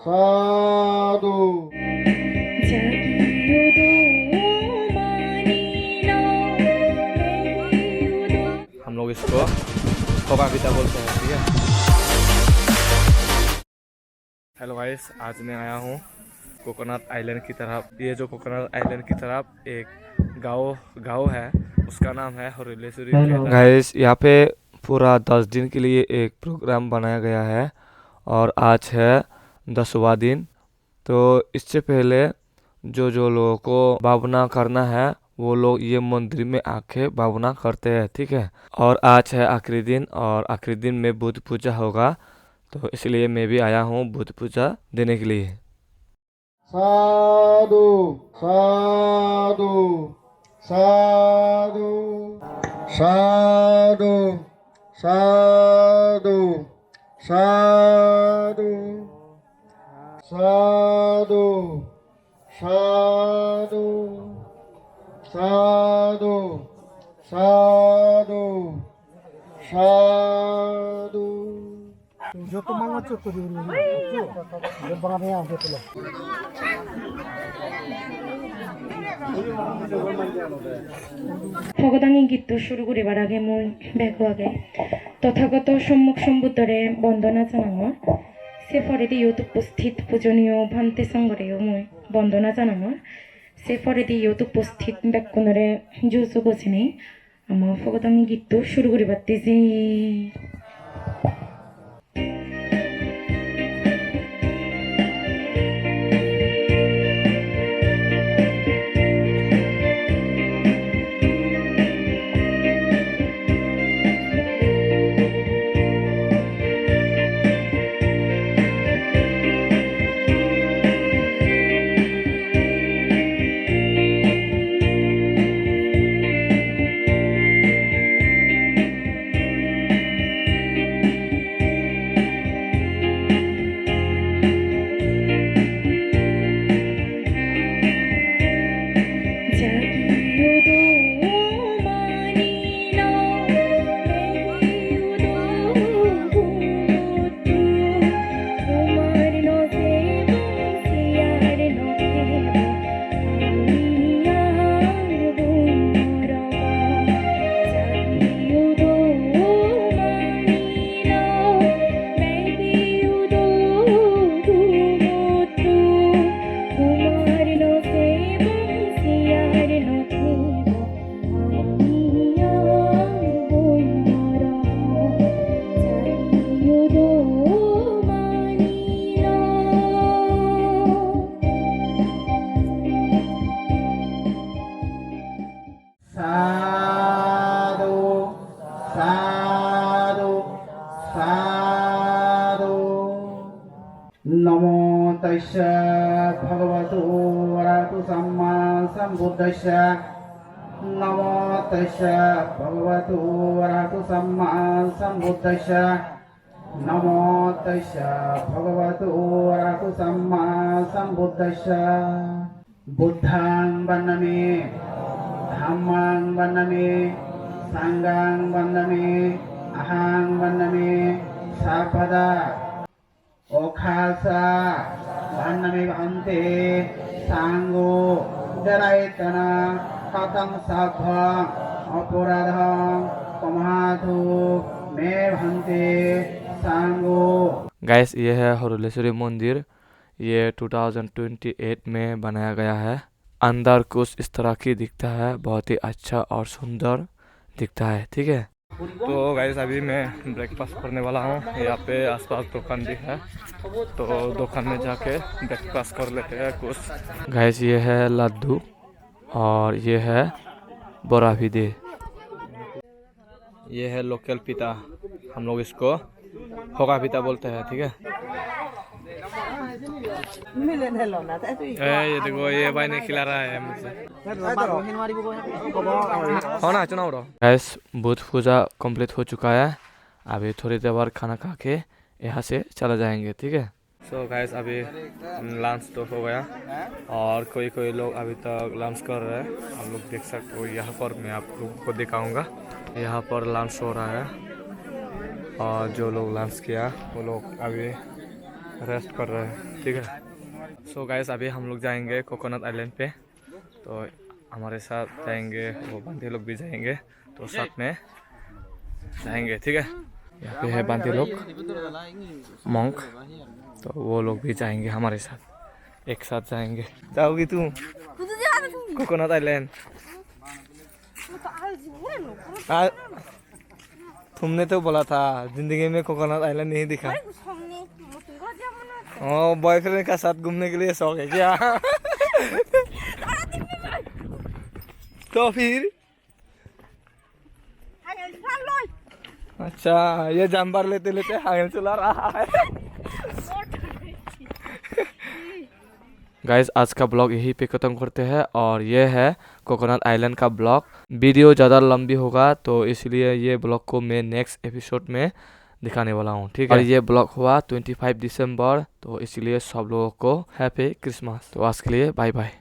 साधु हम लोग इसको होगा बोलते हैं, ठीक है। हेलो गाइस, आज मैं आया हूँ कोकोनट आइलैंड की तरफ। ये जो कोकोनट आइलैंड की तरफ एक गांव गांव है, उसका नाम है हरुलेश्वरी। गाइस, यहाँ पे पूरा 10 दिन के लिए एक प्रोग्राम बनाया गया है और आज है 10वां दिन। तो इससे पहले जो जो लोगों को भावना करना है वो लोग ये मंदिर में आके भावना करते हैं, ठीक है। और आज है आखिरी दिन और आखिरी दिन में बुद्ध पूजा होगा, तो इसलिए मैं भी आया हूँ बुद्ध पूजा देने के लिए। साधु साधु साधु साधु साधु साधु साधु साधु साधु साधु साधु যত মাংস করি বানাবে যত ভগদাঙ্গী গীত শুরু করিবার আগে মই বেগুয়াগে তথাগত সম্মুখ সম্বুদ্ধরে বন্দনা জানামর সে ফরেদি ইয়ত উপস্থিত পূজনীয় ভান্তে সংগরেও মই বন্দনা জানামর সে ফরেদি ইয়ত উপস্থিত ব্যাকুণরে জুজু বসিনি আমার ভগদাঙ্গী গীত শুরু করিবার তেজি। नमो तस्य भगवतो वरहतो सम्मा सम्बुद्धस्य नमो तस्य भगवतो वरहतो सम्मा सम्बुद्धस्य नमो तस्य भगवतो वरहतो सम्मा सम्बुद्धस्य बुद्धां वन्दमे धम्मां वन्दमे संघां वन्दमे अहं वन्दमे सर्वदा ओखासा वन्नमे भन्ते सांगो दरायतना कथं साध्वं अपराधं पमाधु मे भन्ते सांगो। गाइस, ये है हरुलेश्वरी मंदिर। ये 2028 में बनाया गया है। अंदर कुछ इस तरह की दिखता है, बहुत ही अच्छा और सुंदर दिखता है, ठीक है। तो गाइस, अभी मैं ब्रेकफास्ट करने वाला हूँ। यहाँ पे आसपास दुकान भी है, तो दुकान में जाके ब्रेकफास्ट कर लेते हैं कुछ। गाइस, ये है लड्डू और ये है बड़ा भी दे। ये है लोकल पिता, हम लोग इसको होगा पिता बोलते हैं, ठीक है। ये देखो, ये भाई ने खिला रहा है मुझे। ना चुनाव गैस, बुद्ध पूजा कंप्लीट हो चुका है। अभी थोड़ी देर बाद खाना खा के यहाँ से चला जाएंगे, ठीक है। सो गैस, अभी लंच तो हो गया और कोई कोई लोग अभी तक लंच कर रहे हैं। हम लोग देख सकते हो, यहाँ पर मैं आप लोगों को दिखाऊंगा। यहाँ पर लंच हो रहा है और जो लोग लंच किया वो लोग अभी रेस्ट कर रहे हैं, ठीक है। सो गाइस अभी हम लोग जाएंगे कोकोनट आइलैंड पे, तो हमारे साथ जाएंगे, वो बंदे लोग भी जाएंगे, तो साथ में जाएंगे, ठीक है। यहाँ पे है बंदे लोग मॉन्क, तो वो लोग भी जाएंगे हमारे साथ, एक साथ जाएंगे। जाओगी तू कोकोनट आइलैंड? तुमने तो बोला था जिंदगी में कोकोनट आइलैंड नहीं दिखा। ओ बॉयफ्रेंड का साथ घूमने के लिए शौक है क्या? तो फिर अच्छा, ये जानवर लेते लेते हाइल चला रहा है। गाइस आज का ब्लॉग यहीं पे ख़त्म करते हैं, और ये है कोकोनट आइलैंड का ब्लॉग। वीडियो ज़्यादा लंबी होगा तो इसलिए ये ब्लॉग को मैं नेक्स्ट एपिसोड में दिखाने वाला हूँ, ठीक है। और ये ब्लॉग हुआ 25 दिसंबर, तो इसलिए सब लोगों को हैप्पी क्रिसमस। तो आज के लिए बाय बाय।